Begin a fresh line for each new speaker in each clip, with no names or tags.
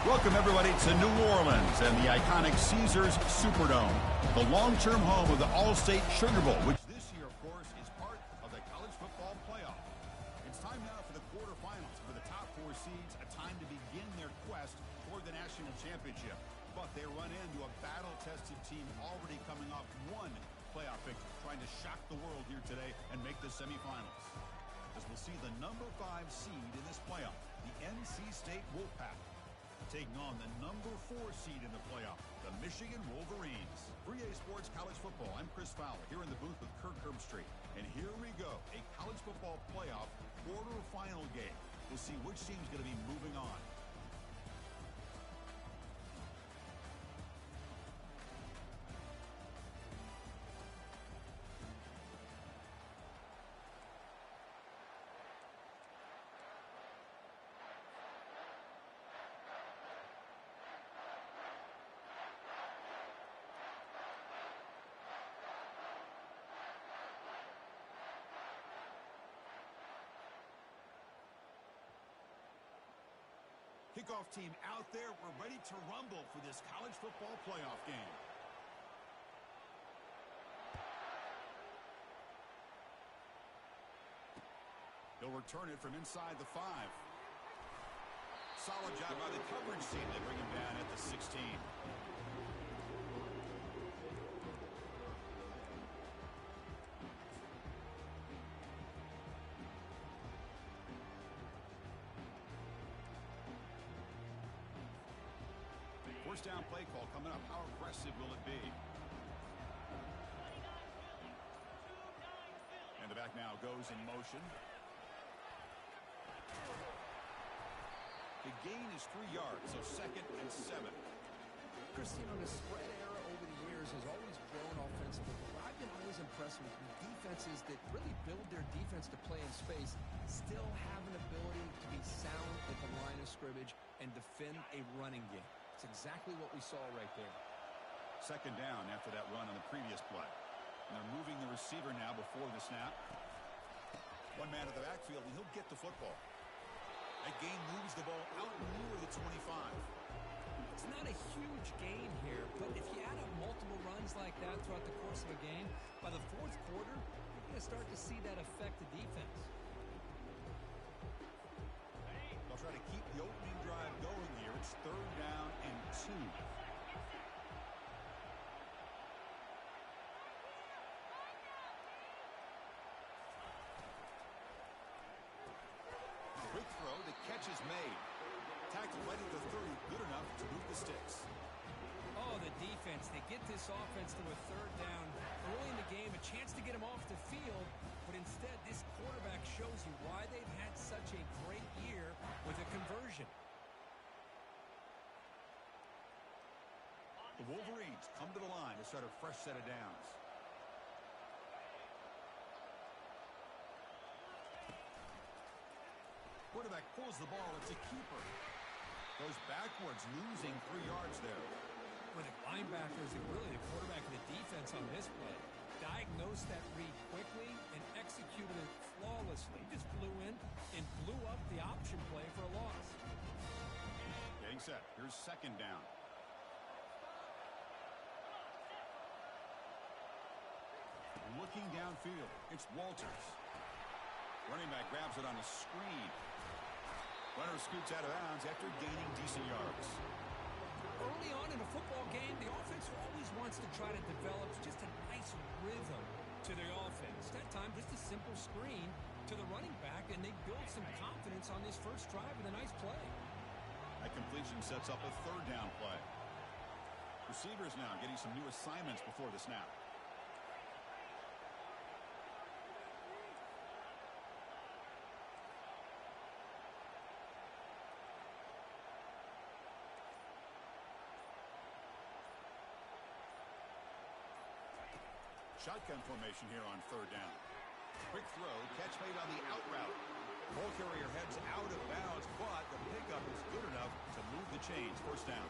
Welcome, everybody, to New Orleans and the iconic Caesars Superdome, the long-term home of the All-State Sugar Bowl, which this year, of course, is part of the college football playoff. It's time now for the quarterfinals for the top four seeds, a time to begin their quest toward the national championship. But they run into a battle-tested team already coming off one playoff victory, trying to shock the world here today and make the semifinals. As we'll see the number 5 seed in this playoff, the NC State Wolfpack, taking on the number 4 seed in the playoff, the Michigan Wolverines. 3A Sports College Football. I'm Chris Fowler here in the booth with Kirk Herbstreit. And here we go, a college football playoff quarterfinal game. We'll see which team's going to be moving on. Kickoff team out there. We're ready to rumble for this college football playoff game. He'll return it from inside the 5. Solid job by the coverage team. They bring him down at the 16. First down play call coming up. How aggressive will it be? And the back now goes in motion. The gain is 3 yards, so 2nd and 7.
Christine, the spread era over the years has always grown offensively. But I've been always impressed with defenses that really build their defense to play in space, still have an ability to be sound at the line of scrimmage and defend a running game. It's exactly what we saw right there.
2nd down after that run on the previous play. And they're moving the receiver now before the snap. One man at the backfield, and he'll get the football. That gain moves the ball out near the 25.
It's not a huge gain here, but if you add up multiple runs like that throughout the course of a game, by the 4th quarter, you're going to start to see that affect the defense.
They'll try to keep the opening drive going here. It's 3rd down and 2. Quick throw. The catch is made. Tackle right at the 30. Good enough to move the sticks.
Oh, the defense. They get this offense to a 3rd down early in the game, a chance to get him off the field, but instead this quarterback shows you why they've had such a great year with a conversion.
The Wolverines come to the line to start a fresh set of downs. Quarterback pulls the ball. It's a keeper. Goes backwards, losing 3 yards there.
With the linebackers and really the quarterback and the defense on this play, diagnosed that read quickly and executed it flawlessly. Just flew in and blew up the option play for a loss.
Getting set. Here's 2nd down. Looking downfield. It's Walters. Running back grabs it on a screen. Runner scoots out of bounds after gaining decent yards.
Early on in a football game, the offense always wants to try to develop just a nice rhythm to their offense. That time, just a simple screen to the running back, and they build some confidence on this first drive with a nice play.
That completion sets up a 3rd down play. Receivers now getting some new assignments before the snap. Shotgun formation here on 3rd down. Quick throw, catch made on the out route. Ball carrier heads out of bounds, but the pickup is good enough to move the chains. 1st down.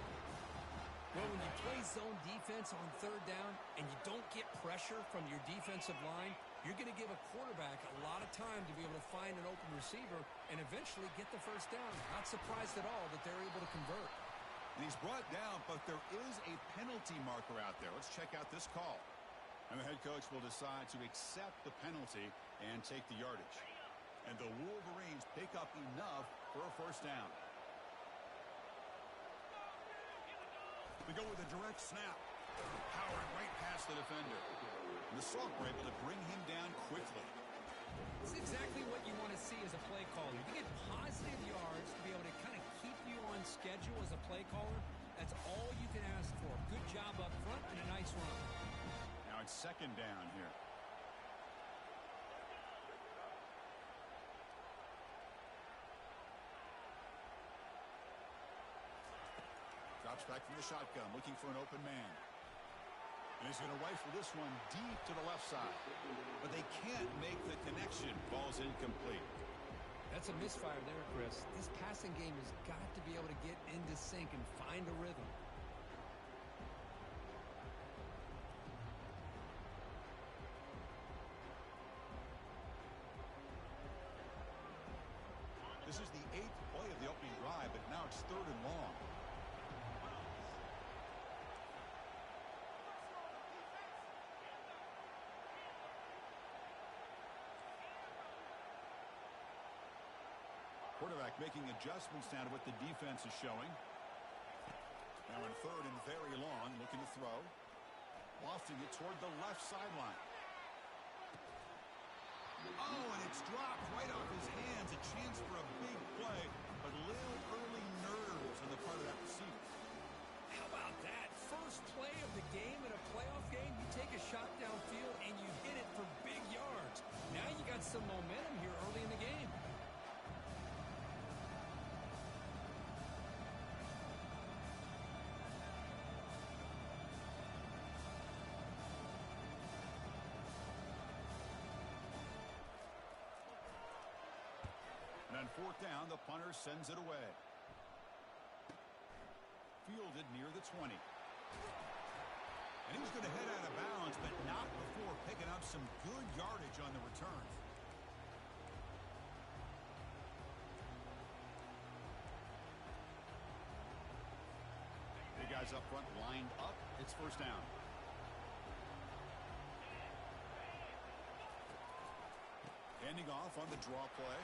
Well, when you play zone defense on 3rd down and you don't get pressure from your defensive line, you're going to give a quarterback a lot of time to be able to find an open receiver and eventually get the 1st down. Not surprised at all that they're able to convert.
And he's brought down, but there is a penalty marker out there. Let's check out this call. And the head coach will decide to accept the penalty and take the yardage. And the Wolverines pick up enough for a first down. We go with a direct snap. Powering right past the defender. And the Saints were able to bring him down quickly.
It's exactly what you want to see as a play caller. You get positive yards to be able to kind of keep you on schedule as a play caller. That's all you can ask for. Good job up front and a nice run.
Now it's second down here. Drops back from the shotgun, looking for an open man. And he's going to rifle this one deep to the left side. But they can't make the connection. Ball's incomplete.
That's a misfire there, Chris. This passing game has got to be able to get into sync and find a rhythm.
This is the 8th play of the opening drive, but now it's 3rd and long. Quarterback making adjustments now to what the defense is showing. Now in 3rd and very long, looking to throw. Lofting it toward the left sideline. Oh, and it's dropped right off his hands. A chance for a big play, but little early nerves on the part of that receiver.
How about that? First play of the game in a playoff game, you take a shot downfield and you hit it for big yards. Now you got some momentum here early in the game.
And on 4th down, the punter sends it away. Fielded near the 20. And he's going to head out of bounds, but not before picking up some good yardage on the return. The guys up front lined up. It's first down. Handing off on the draw play.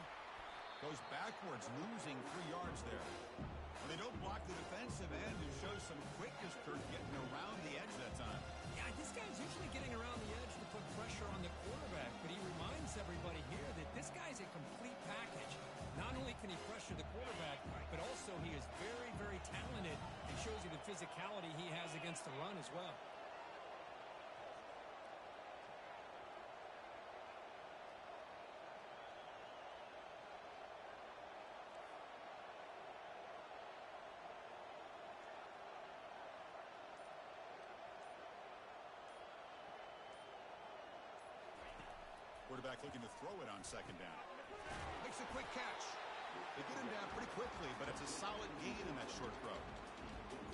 Goes backwards, losing 3 yards there. And they don't block the defensive end, who shows some quickness, Kurt, getting around the edge that time.
Yeah, this guy's usually getting around the edge to put pressure on the quarterback, but he reminds everybody here that this guy's a complete package. Not only can he pressure the quarterback, but also he is very, very talented and shows you the physicality he has against the run as well.
Quarterback looking to throw it on second down. Makes a quick catch. They get him down pretty quickly, but it's a solid gain in that short throw.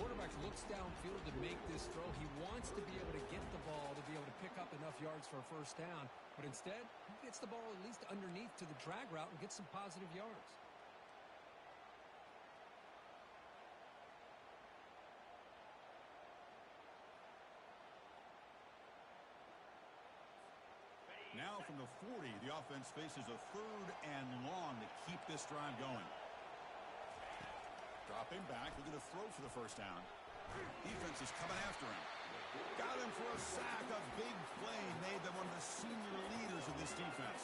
Quarterback looks downfield to make this throw. He wants to be able to get the ball to be able to pick up enough yards for a first down. But instead, he gets the ball at least underneath to the drag route and gets some positive yards.
Now from the 40, the offense faces a 3rd and long to keep this drive going. Dropping back, looking to throw for the first down. Defense is coming after him. Got him for a sack. A big play made them one of the senior leaders of this defense.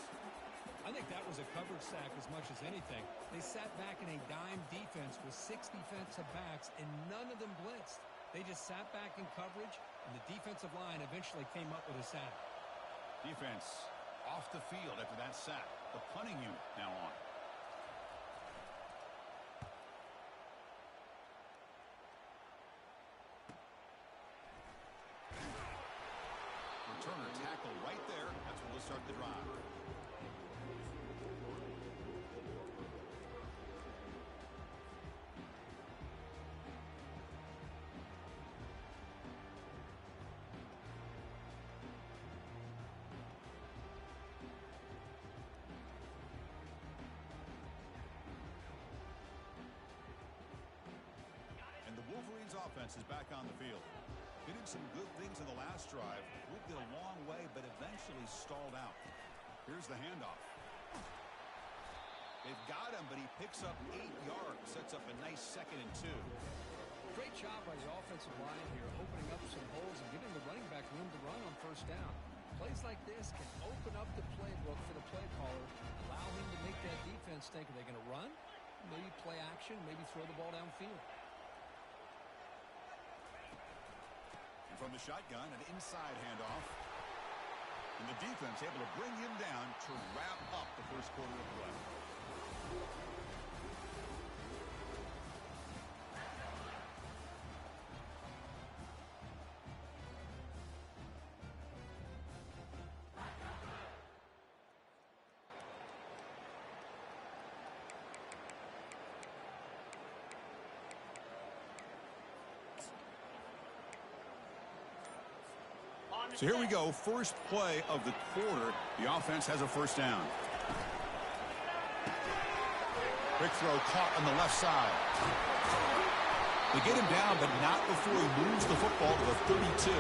I think that was a coverage sack as much as anything. They sat back in a dime defense with 6 defensive backs, and none of them blitzed. They just sat back in coverage, and the defensive line eventually came up with a sack.
Defense off the field after that sack. The punting unit now on. Returner tackle right there. That's where we'll start the drive. offense is back on the field. He did some good things in the last drive, moved it a long way, but eventually stalled out. Here's the handoff. They've got him, but he picks up 8 yards, sets up a nice 2nd and 2.
Great job by the offensive line here, opening up some holes and giving the running back room to run on first down. Plays like this can open up the playbook for the play caller, allow him to make that defense think, are they going to run? Maybe play action, maybe throw the ball downfield.
And from the shotgun, an inside handoff. And the defense able to bring him down to wrap up the first quarter of play. So here we go, first play of the quarter. The offense has a first down. Quick throw caught on the left side. They get him down, but not before he moves the football to the 32.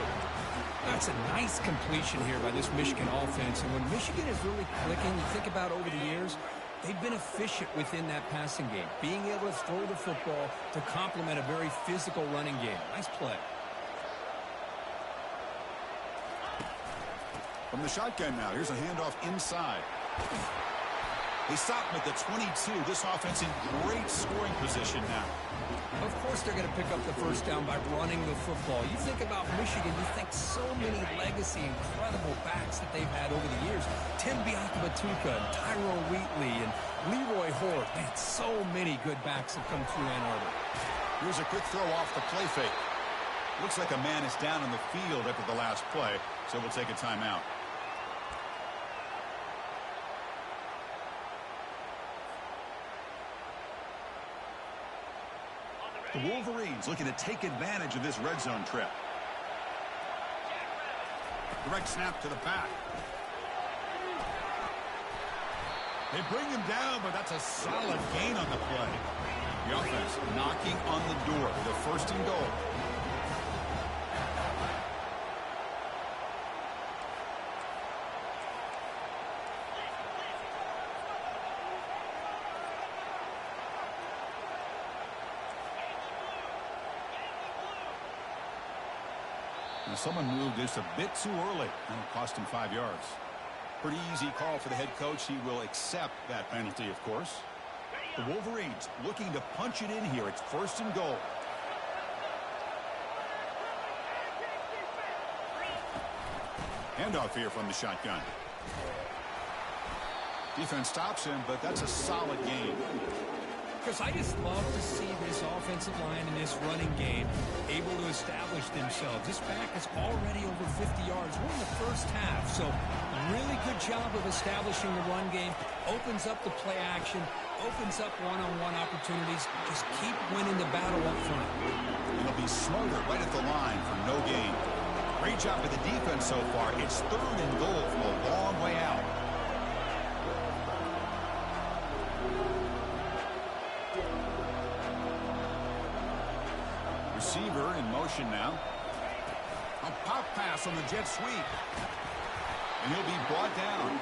That's a nice completion here by this Michigan offense. And when Michigan is really clicking, you think about over the years, they've been efficient within that passing game, being able to throw the football to complement a very physical running game. Nice play.
From the shotgun now, here's a handoff inside. They stop him at the 22. This offense in great scoring position now.
Of course they're going to pick up the first down by running the football. You think about Michigan, you think so many legacy, incredible backs that they've had over the years. Tim Biakabatuka, and Tyrone Wheatley, and Leroy Hort. Man, so many good backs have come through Ann Arbor.
Here's a quick throw off the play fake. Looks like a man is down on the field after the last play, so we'll take a timeout. The Wolverines looking to take advantage of this red zone trip. Direct snap to the back. They bring him down, but that's a solid gain on the play. The offense knocking on the door with a first and goal. Someone moved this a bit too early, and it cost him 5 yards. Pretty easy call for the head coach. He will accept that penalty, of course. The Wolverines looking to punch it in here. It's first and goal. Handoff here from the shotgun. Defense stops him, but that's a solid gain.
Because I just love to see this offensive line and this running game able to establish themselves. This back is already over 50 yards. We're in the first half, so really good job of establishing the run game. Opens up the play action, opens up one-on-one opportunities. Just keep winning the battle up front.
It'll be smarter right at the line for no gain. Great job with the defense so far. It's third and goal from a long way out. Receiver in motion now. A pop pass on the jet sweep. And he'll be brought down.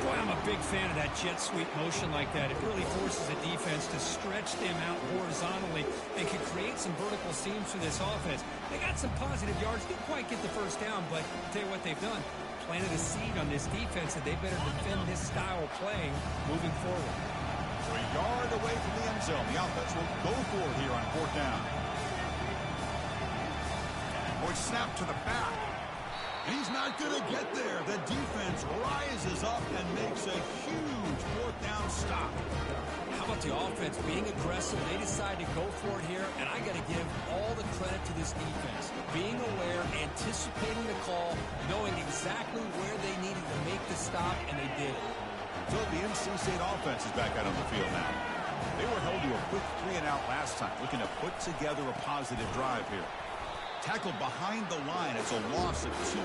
Boy, I'm a big fan of that jet sweep motion like that. It really forces the defense to stretch them out horizontally and can create some vertical seams for this offense. They got some positive yards. Didn't quite get the first down, but I'll tell you what they've done. Planted a seed on this defense that they better defend this style of playing moving forward.
So a yard away from the end zone. The offense will go for it here on fourth down. Boy, snap to the back. And he's not going to get there. The defense rises up and makes a huge fourth down stop.
How about the offense being aggressive? They decide to go for it here, and I got to give all the credit to this defense. Being aware, anticipating the call, knowing exactly where they needed to make the stop, and they did.
So the NC State offense is back out on the field now. They were held to a quick 3-and-out last time, looking to put together a positive drive here. Tackled behind the line. It's a loss of 2.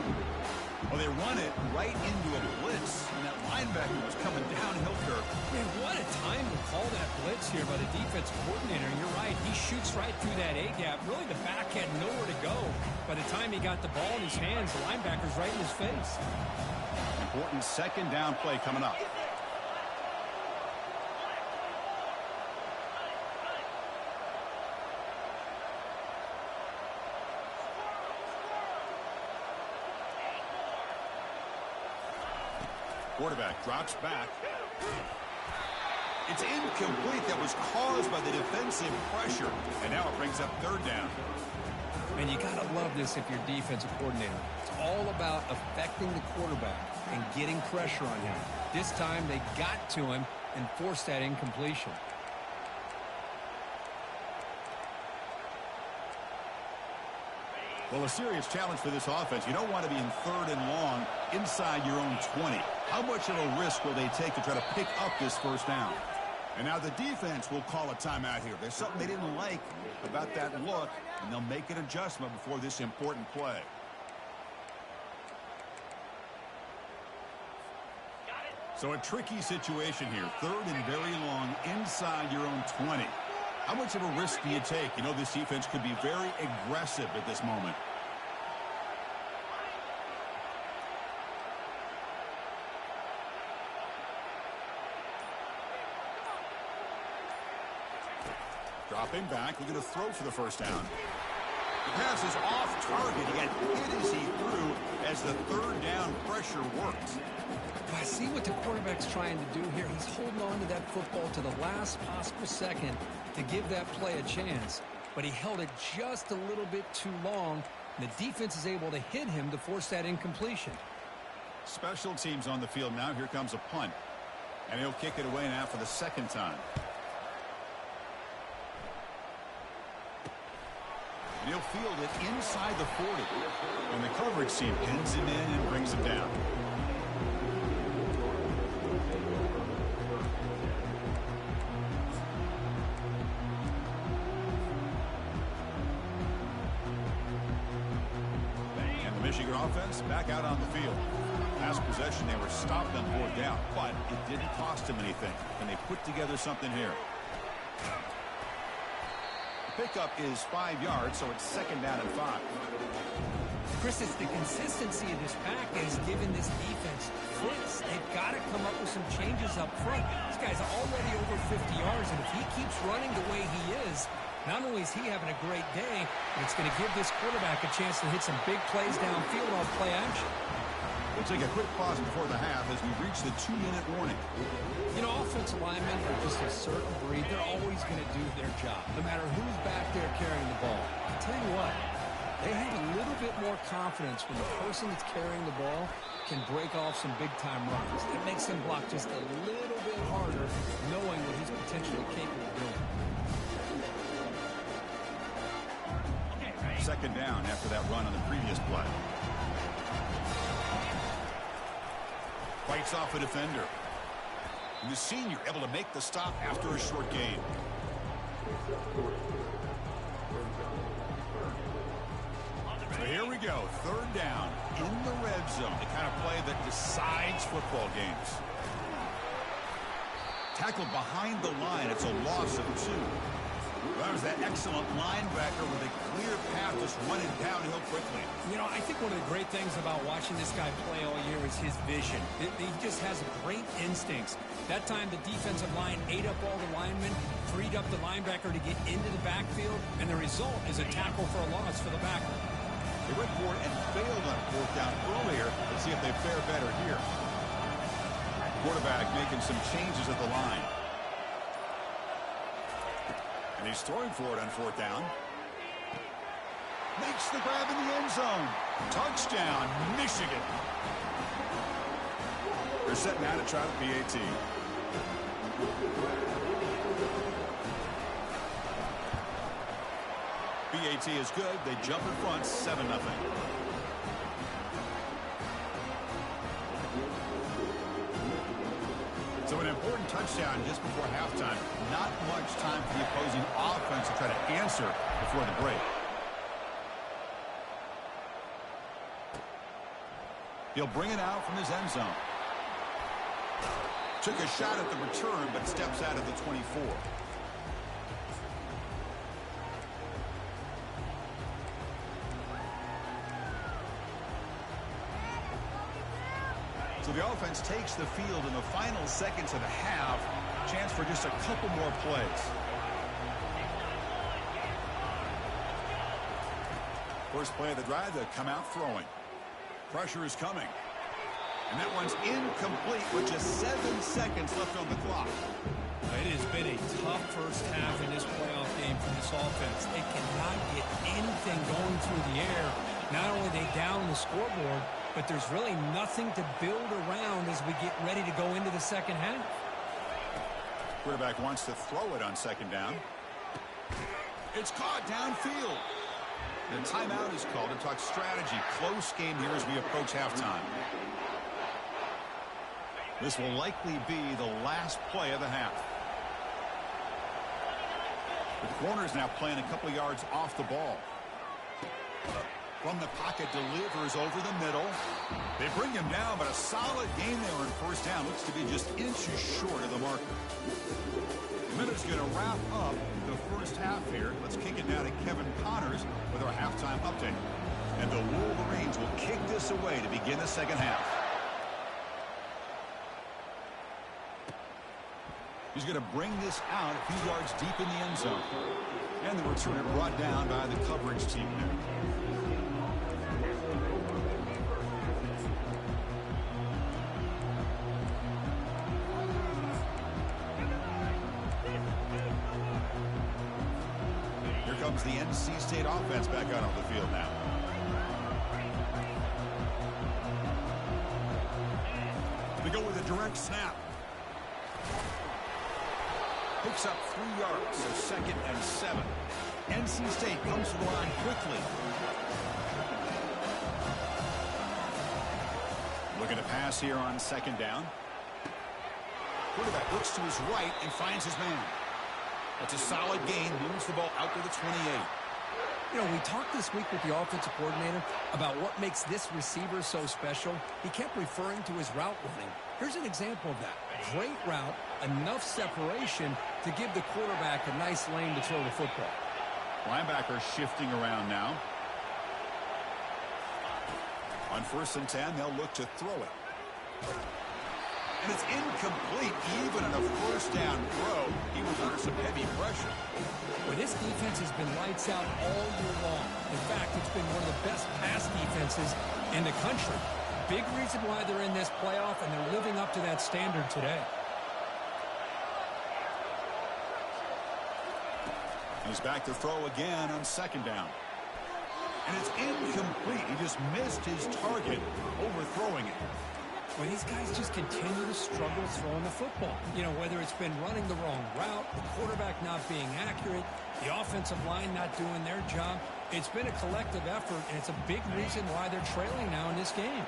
Well, they run it right into a blitz, and that linebacker was coming downhill.
Man, what a time to call that blitz.
blitz here by the defensive coordinator. You're right. He shoots right through that A-gap. Really, the back had nowhere to go. By the time he got the ball in his hands, the linebacker's right in his face.
Important second down play coming up. Quarterback drops back. It's incomplete. That was caused by the defensive pressure. And now it brings up third down.
And you got to love this if you're defensive coordinator. It's all about affecting the quarterback and getting pressure on him. This time they got to him and forced that incompletion.
Well, a serious challenge for this offense. You don't want to be in third and long inside your own 20. How much of a risk will they take to try to pick up this first down? And now the defense will call a timeout here. There's something they didn't like about that look, and they'll make an adjustment before this important play. So a tricky situation here. Third and very long inside your own 20. How much of a risk do you take? You know, this defense could be very aggressive at this moment. Dropping back, looking to throw for the first down. The pass is off target. He got hit as he threw as the third down pressure worked.
I see what the quarterback's trying to do here. He's holding on to that football to the last possible second to give that play a chance. But he held it just a little bit too long. And the defense is able to hit him to force that incompletion.
Special teams on the field now. Here comes a punt. And he'll kick it away now for the second time. And he'll field it inside the 40. And the coverage team pins him in and brings him down. Michigan offense back out on the field. Last possession, they were stopped on fourth down, but it didn't cost them anything. And they put together something here. The pickup is 5 yards, so it's second down and 5.
Chris, it's the consistency of this pack that has given this defense fits. They've got to come up with some changes up front. This guy's already over 50 yards, and if he keeps running the way he is, not only is he having a great day, but it's going to give this quarterback a chance to hit some big plays downfield on play action.
We'll take a quick pause before the half as we reach the 2-minute warning.
You know, offensive linemen are just a certain breed. They're always going to do their job, no matter who's back there carrying the ball. I'll tell you what, they have a little bit more confidence when the person that's carrying the ball can break off some big-time runs. It makes them block just a little bit harder, knowing what he's potentially capable of doing.
Second down after that run on the previous play. Fights off a defender. And the senior able to make the stop after a short gain. So here we go. Third down in the red zone. The kind of play that decides football games. Tackled behind the line. It's a loss of 2. That was that excellent linebacker with a clear path just running downhill quickly.
You know, I think one of the great things about watching this guy play all year is his vision. He just has great instincts. That time the defensive line ate up all the linemen, freed up the linebacker to get into the backfield, and the result is a tackle for a loss for the backer.
They went for it and failed on fourth down earlier. Let's see if they fare better here. Quarterback making some changes at the line. And he's throwing for it on fourth down. Makes the grab in the end zone. Touchdown, Michigan. They're setting out to try the PAT. PAT is good. They jump in front, 7-0. So an important touchdown just before halftime. Not much time for the opposing offense to try to answer before the break. He'll bring it out from his end zone. Took a shot at the return, but steps out of the 24. So the offense takes the field in the final seconds of the half. Chance for just a couple more plays. First play of the drive, they come out throwing. Pressure is coming. And that one's incomplete with just 7 seconds left on the clock.
It has been a tough first half in this playoff game for this offense. They cannot get anything going through the air. Not only are they down the scoreboard, but there's really nothing to build around as we get ready to go into the second half.
Quarterback wants to throw it on second down. It's caught downfield. The timeout is called to talk strategy. Close game here as we approach halftime. This will likely be the last play of the half. The corner's now playing a couple yards off the ball. From the pocket, delivers over the middle. They bring him down, but a solid game there on first down. Looks to be just inches short of the marker. The minute's going to wrap up the first half here. Let's kick it now to Kevin Connors with our halftime update. And the Wolverines will kick this away to begin the second half. He's going to bring this out a few yards deep in the end zone. And the returner brought down by the coverage team there. Here comes the NC State offense back out on the field now. They go with a direct snap. Picks up 3 yards, so 2nd and 7. NC State comes to the line quickly. Looking to pass here on second down. Quarterback looks to his right and finds his man. That's a solid gain, moves the ball out to the 28.
You know, we talked this week with the offensive coordinator about what makes this receiver so special. He kept referring to his route running. Here's an example of that. Great route, enough separation to give the quarterback a nice lane to throw the football.
Linebacker shifting around now. On 1st and 10, they'll look to throw it. And it's incomplete. Even on a first down throw, he was under some heavy pressure.
Well, this defense has been lights out all year long. In fact, it's been one of the best pass defenses in the country. Big reason why they're in this playoff, and they're living up to that standard today.
He's back to throw again on second down. And it's incomplete. He just missed his target, overthrowing it.
Well, these guys just continue to struggle throwing the football. You know, whether it's been running the wrong route, the quarterback not being accurate, the offensive line not doing their job. It's been a collective effort, and it's a big reason why they're trailing now in this game.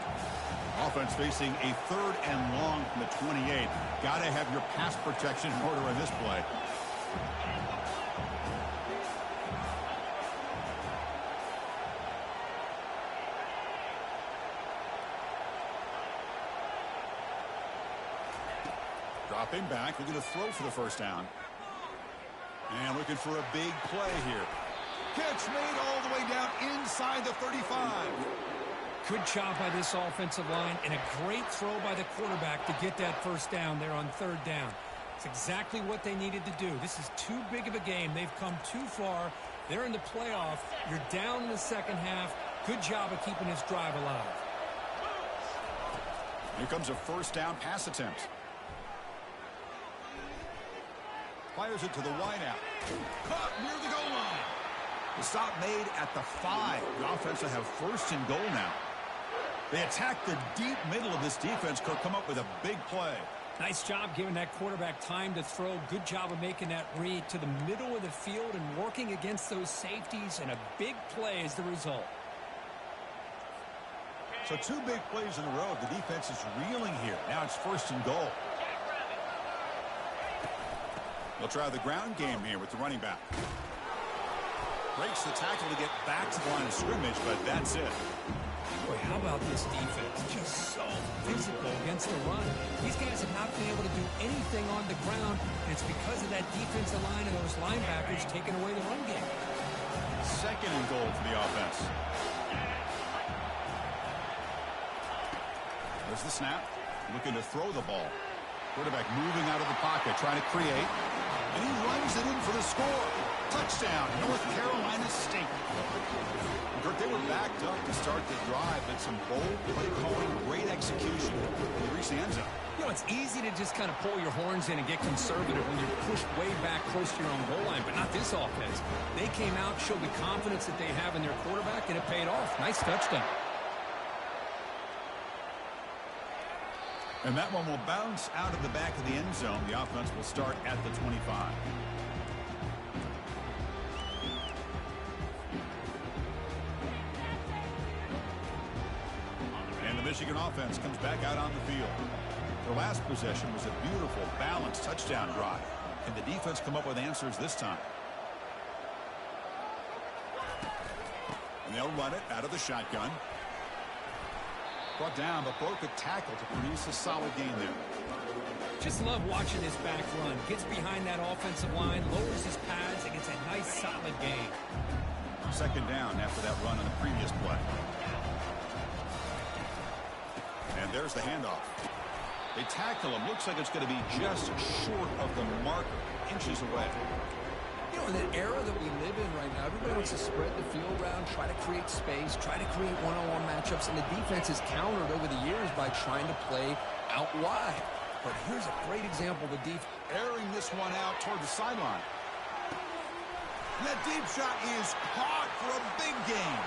Offense facing a 3rd and long from the 28. Got to have your pass protection in order in this play. Dropping back, looking to throw for the first down. And looking for a big play here. Catch made all the way down inside the 35.
Good job by this offensive line, and a great throw by the quarterback to get that first down there on 3rd down. It's exactly what they needed to do. This is too big of a game. They've come too far. They're in the playoff. You're down in the second half. Good job of keeping this drive alive.
Here comes a first down pass attempt. Fires it to the wideout. Caught near the goal line. The stop made at the 5. The offense will have 1st and goal now. They attack the deep middle of this defense. Could come up with a big play.
Nice job giving that quarterback time to throw. Good job of making that read to the middle of the field and working against those safeties, and a big play is the result.
So 2 big plays in a row. The defense is reeling here. Now it's 1st and goal. They'll try the ground game here with the running back. Breaks the tackle to get back to the line of scrimmage, but that's it.
Boy, how about this defense? Just so physical against the run. These guys have not been able to do anything on the ground, and it's because of that defensive line and those linebackers taking away the run game.
2nd and goal for the offense. There's the snap. Looking to throw the ball. Quarterback moving out of the pocket, trying to create. And he runs it in for the score. Touchdown, North Carolina State. Kurt, they were backed up to start the drive, but some bold play calling, great execution. They reached the end zone.
You know, it's easy to just kind of pull your horns in and get conservative when you're pushed way back close to your own goal line, but not this offense. They came out, showed the confidence that they have in their quarterback, and it paid off. Nice touchdown.
And that one will bounce out of the back of the end zone. The offense will start at the 25. And the Michigan offense comes back out on the field. Their last possession was a beautiful, balanced touchdown drive. Can the defense come up with answers this time? And they'll run it out of the shotgun. Brought down, but broke a tackle to produce a solid gain there.
Just love watching this back run. Gets behind that offensive line, lowers his pads, and gets a nice, solid gain.
Second down after that run on the previous play. And there's the handoff. They tackle him. Looks like it's going to be just short of the marker, inches away.
You know, in the era that we live in right now, everybody wants to spread the field around, try to create space, try to create one-on-one matchups, and the defense has countered over the years by trying to play out wide. But here's a great example of the defense
Airing this one out toward the sideline. And that deep shot is caught for a big gain.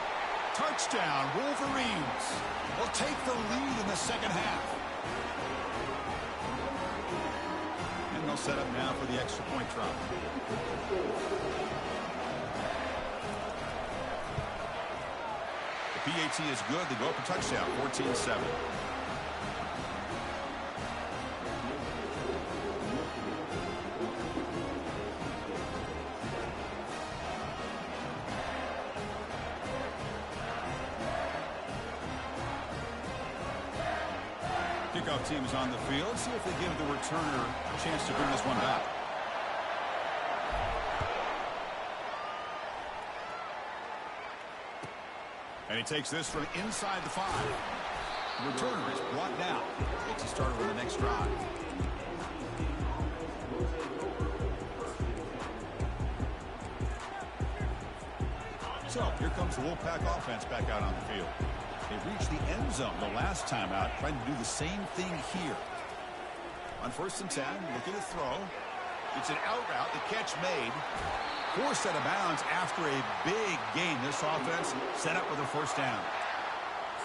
Touchdown, Wolverines. Will take the lead in the second half. And they'll set up now for the extra point try. The PAT is good. They go up a touchdown, 14-7. Kickoff team is on the field. See if they give the returner a chance to bring this one back. And he takes this from inside the 5. The returner is brought down. Gets a starter on the next drive. So here comes the Wolfpack offense back out on the field. They reached the end zone the last time out, trying to do the same thing here. On 1st and 10, looking to throw. It's an out route, the catch made. Forced out of bounds after a big gain. This offense set up with a first down.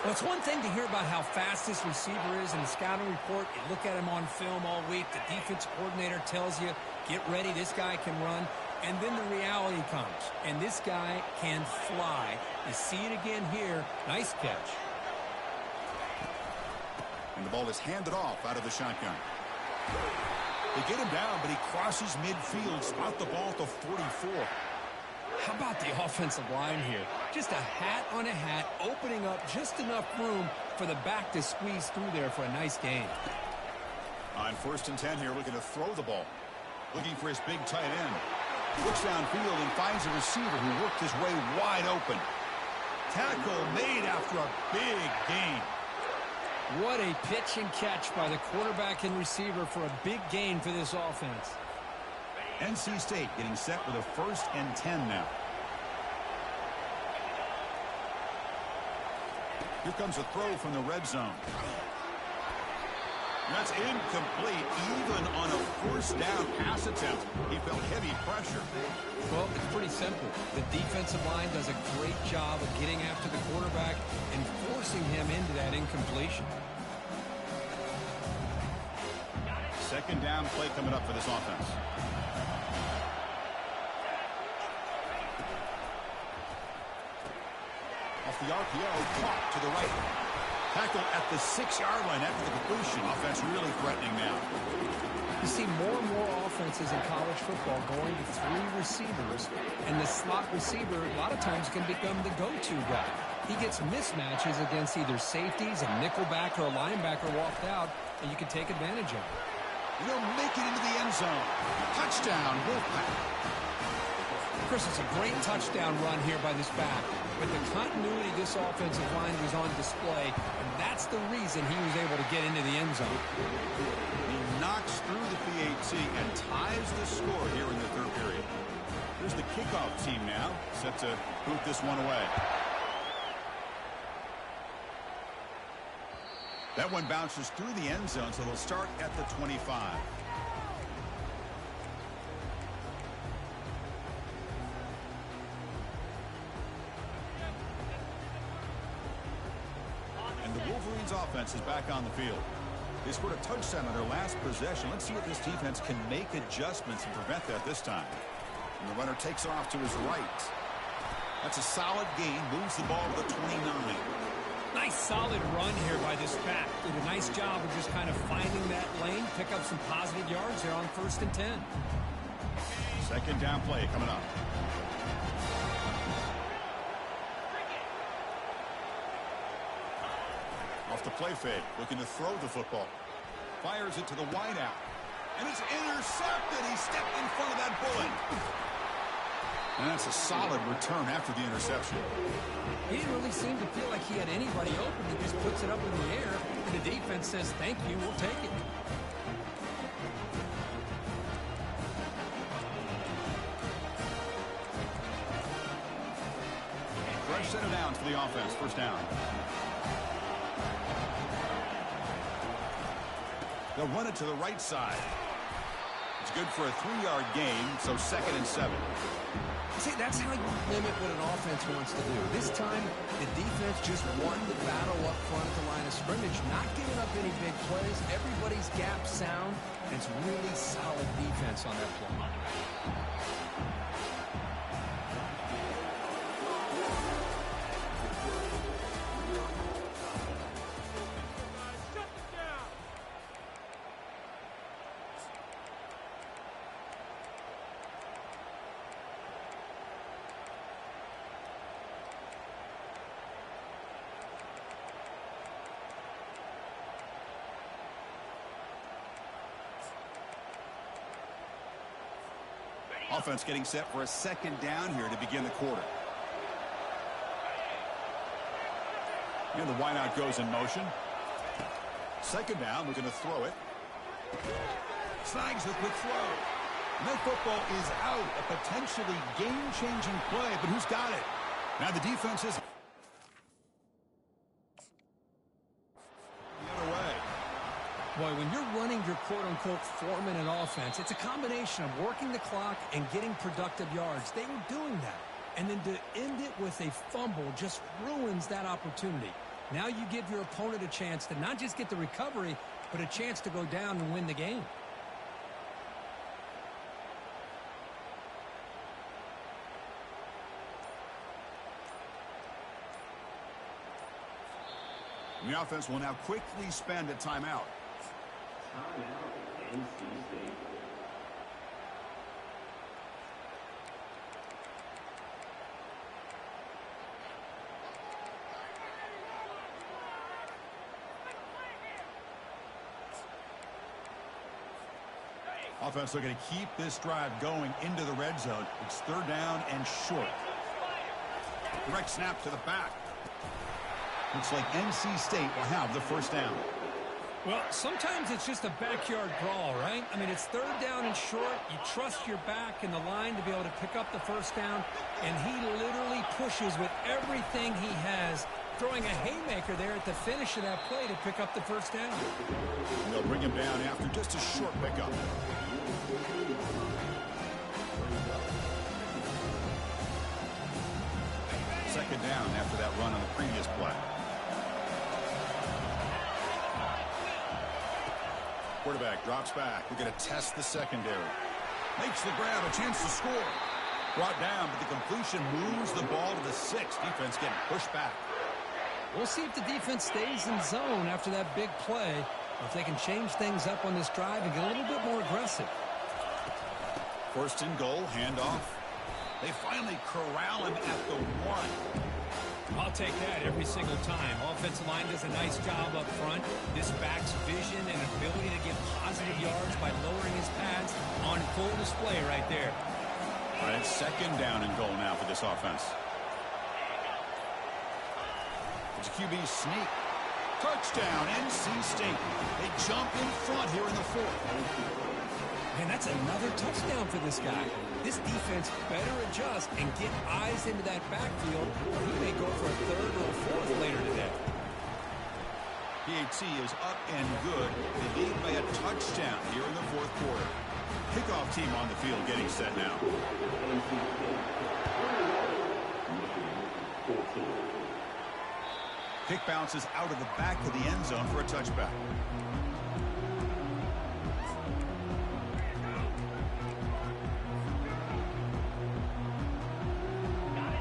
Well, it's one thing to hear about how fast this receiver is in the scouting report. You look at him on film all week. The defense coordinator tells you, get ready, this guy can run. And then the reality comes, and this guy can fly. You see it again here. Nice catch.
And the ball is handed off out of the shotgun. They get him down, but he crosses midfield, spot the ball at the 44.
How about the offensive line here? Just a hat on a hat, opening up just enough room for the back to squeeze through there for a nice gain.
On 1st and 10 here, looking to throw the ball. Looking for his big tight end. Looks downfield and finds a receiver who worked his way wide open. Tackle made after a big gain.
What a pitch and catch by the quarterback and receiver for a big gain for this offense.
NC State getting set with a 1st and 10 now. Here comes a throw from the red zone. That's incomplete, even on a 1st down pass attempt. He felt heavy pressure.
Well, it's pretty simple. The defensive line does a great job of getting after the quarterback and forcing him into that incompletion.
Second down play coming up for this offense. Off the RPO, caught to the right. Tackle at the 6-yard line after the completion. Offense really threatening now.
You see more and more offenses in college football going to 3 receivers, and the slot receiver a lot of times can become the go-to guy. He gets mismatches against either safeties, a nickelback, or a linebacker walked out, and you can take advantage of it.
They'll make it into the end zone. Touchdown, Wolfpack.
Chris, it's a great touchdown run here by this back. But the continuity of this offensive line was on display, and that's the reason he was able to get into the end zone.
He knocks through the PAT and ties the score here in the third period. Here's the kickoff team now, set to boot this one away. That one bounces through the end zone, so they'll start at the 25. And the Wolverines offense is back on the field. They scored a touchdown on their last possession. Let's see if this defense can make adjustments and prevent that this time. And the runner takes off to his right. That's a solid gain, moves the ball to the 29.
Nice solid run here by this back. Did a nice job of just kind of finding that lane, pick up some positive yards there on 1st and 10.
Second down play coming up. Off the play fake, looking to throw the football. Fires it to the wideout. And it's intercepted. He stepped in front of that bullet. And that's a solid return after the interception.
He didn't really seem to feel like he had anybody open. He just puts it up in the air, and the defense says, thank you, we'll take it.
Fresh set of downs for the offense. First down. They'll run it to the right side. It's good for a 3-yard gain, so 2nd and 7.
See, that's how you limit what an offense wants to do. This time, the defense just won the battle up front at the line of scrimmage, not giving up any big plays. Everybody's gap sound, and it's really solid defense on that play.
Offense getting set for a second down here to begin the quarter. And the wideout goes in motion. Second down, we're going to throw it. Snags the quick throw. And that football is out. A potentially game-changing play, but who's got it? Now the defense is the other way.
Boy, when you're running your quote-unquote four-minute offense, it's a combination of working the clock and getting productive yards. They were doing that. And then to end it with a fumble just ruins that opportunity. Now you give your opponent a chance to not just get the recovery, but a chance to go down and win the game.
The offense will now quickly spend a timeout.
Timeout, NC State.
Offense looking to keep this drive going into the red zone. It's third down and short. Direct snap to the back. Looks like NC State will have the first down.
Well, sometimes it's just a backyard brawl, right? I mean, it's third down and short. You trust your back in the line to be able to pick up the first down, and he literally pushes with everything he has, throwing a haymaker there at the finish of that play to pick up the first down.
And they'll bring him down after just a short pickup. Second down after that run on the previous play. Quarterback drops back. We're going to test the secondary. Makes the grab, a chance to score. Brought down, but the completion moves the ball to the 6. Defense getting pushed back.
We'll see if the defense stays in zone after that big play, or if they can change things up on this drive and get a little bit more aggressive.
First and goal, handoff. They finally corral him at the 1.
I'll take that every single time. Offensive line does a nice job up front. This back's vision and ability to get positive yards by lowering his pads on full display right there.
All right, it's second down and goal now for this offense. It's a QB sneak. Touchdown, NC State. They jump in front here in the fourth.
Man, that's another touchdown for this guy. This defense better adjust and get eyes into that backfield, or he may go for a third or a fourth later today.
PAT is up and good. They lead by a touchdown here in the fourth quarter. Kickoff team on the field getting set now. Kick bounces out of the back of the end zone for a touchback.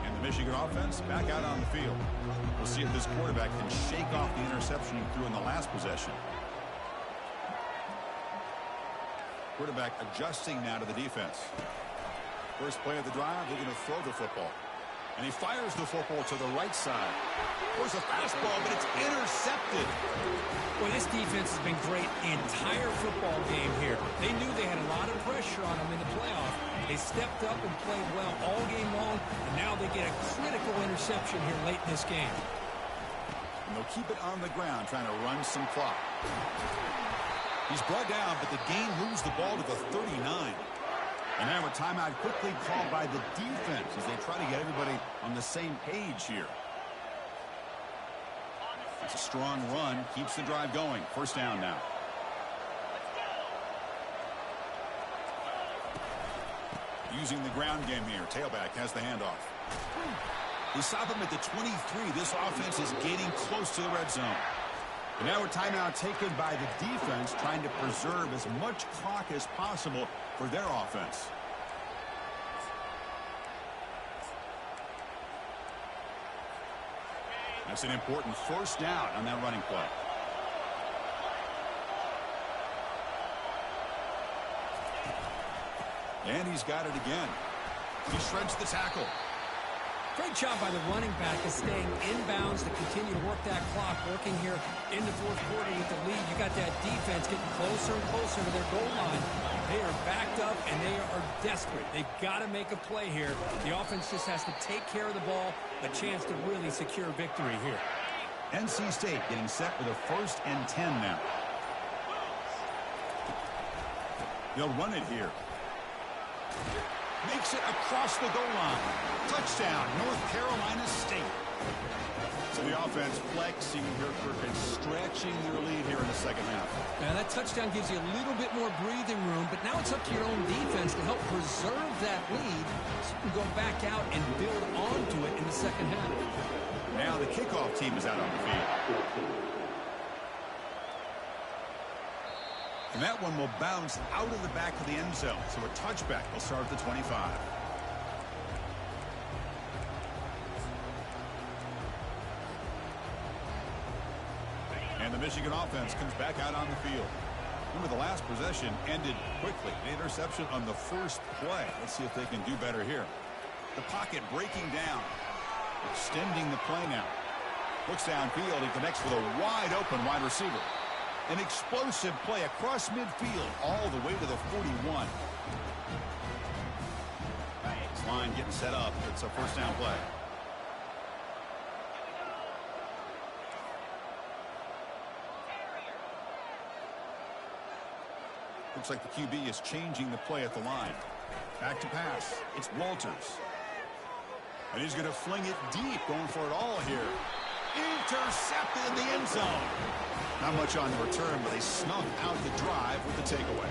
And the Michigan offense back out on the field. We'll see if this quarterback can shake off the interception he threw in the last possession. Quarterback adjusting now to the defense. First play of the drive, they're going to throw the football. And he fires the football to the right side. There's a fastball, but it's intercepted.
Well, this defense has been great the entire football game here. They knew they had a lot of pressure on them in the playoff. They stepped up and played well all game long, and now they get a critical interception here late in this game.
And they'll keep it on the ground, trying to run some clock. He's brought down, but the game moves the ball to the 39. And now a timeout quickly called by the defense as they try to get everybody on the same page here. It's a strong run, keeps the drive going. First down now. Using the ground game here. Tailback has the handoff. They stop him at the 23. This offense is getting close to the red zone. And now a timeout taken by the defense, trying to preserve as much clock as possible for their offense. That's an important first down on that running play. And he's got it again. He shreds the tackle.
Great job by the running back of staying inbounds to continue to work that clock, working here in the fourth quarter with the lead. You got that defense getting closer and closer to their goal line. They are backed up, and they are desperate. They've got to make a play here. The offense just has to take care of the ball, a chance to really secure victory here.
NC State getting set with a 1st and 10 now. They'll run it here. Makes it across the goal line. Touchdown, North Carolina State. So the offense flexing here, Kirk, and stretching their lead here in the second half.
Now that touchdown gives you a little bit more breathing room, but now it's up to your own defense to help preserve that lead so you can go back out and build onto it in the second half.
Now the kickoff team is out on the field. And that one will bounce out of the back of the end zone. So a touchback will start at the 25. And the Michigan offense comes back out on the field. Remember, the last possession ended quickly. The interception on the first play. Let's see if they can do better here. The pocket breaking down. Extending the play now. Looks downfield and connects with a wide open wide receiver. An explosive play across midfield all the way to the 41. This line getting set up. It's a first down play. Looks like the QB is changing the play at the line. Back to pass. It's Walters. And he's going to fling it deep, going for it all here. Intercepted in the end zone. Not much on the return, but they snuck out the drive with the takeaway.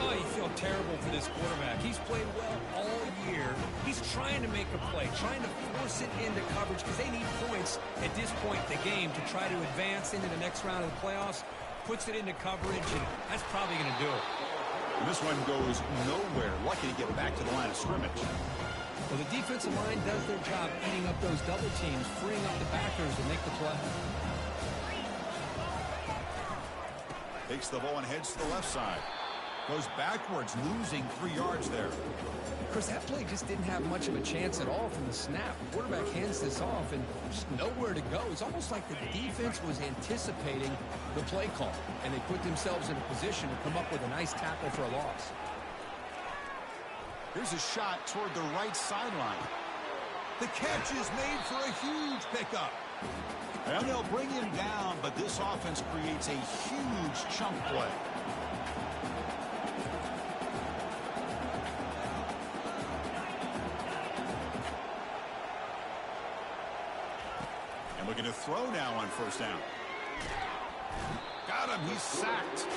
Oh, you feel terrible for this quarterback. He's played well all year. He's trying to make a play, trying to force it into coverage because they need points at this point in the game to try to advance into the next round of the playoffs. Puts it into coverage, and that's probably going to do it.
And this one goes nowhere. Lucky to get back to the line of scrimmage.
Well, the defensive line does their job eating up those double teams, freeing up the backers to make the play.
Takes the ball and heads to the left side. Goes backwards, losing 3 yards there.
Of course, that play just didn't have much of a chance at all from the snap. The quarterback hands this off and just nowhere to go. It's almost like the defense was anticipating the play call, and they put themselves in a position to come up with a nice tackle for a loss.
Here's a shot toward the right sideline.
The catch is made for a huge pickup.
And they'll bring him down, but this offense creates a huge chunk play. And looking to throw now on first down. Got him. He's sacked.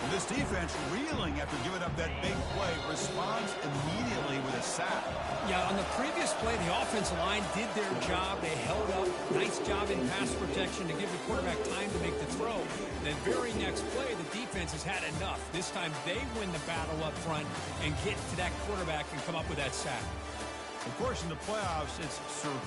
And this defense reeling after giving up that big play responds immediately with a sack.
Yeah, on the previous play, the offensive line did their job. They held up. Nice job in pass protection to give the quarterback time to make the throw. The very next play, the defense has had enough. This time they win the battle up front and get to that quarterback and come up with that sack.
Of course, in the playoffs, it's survival.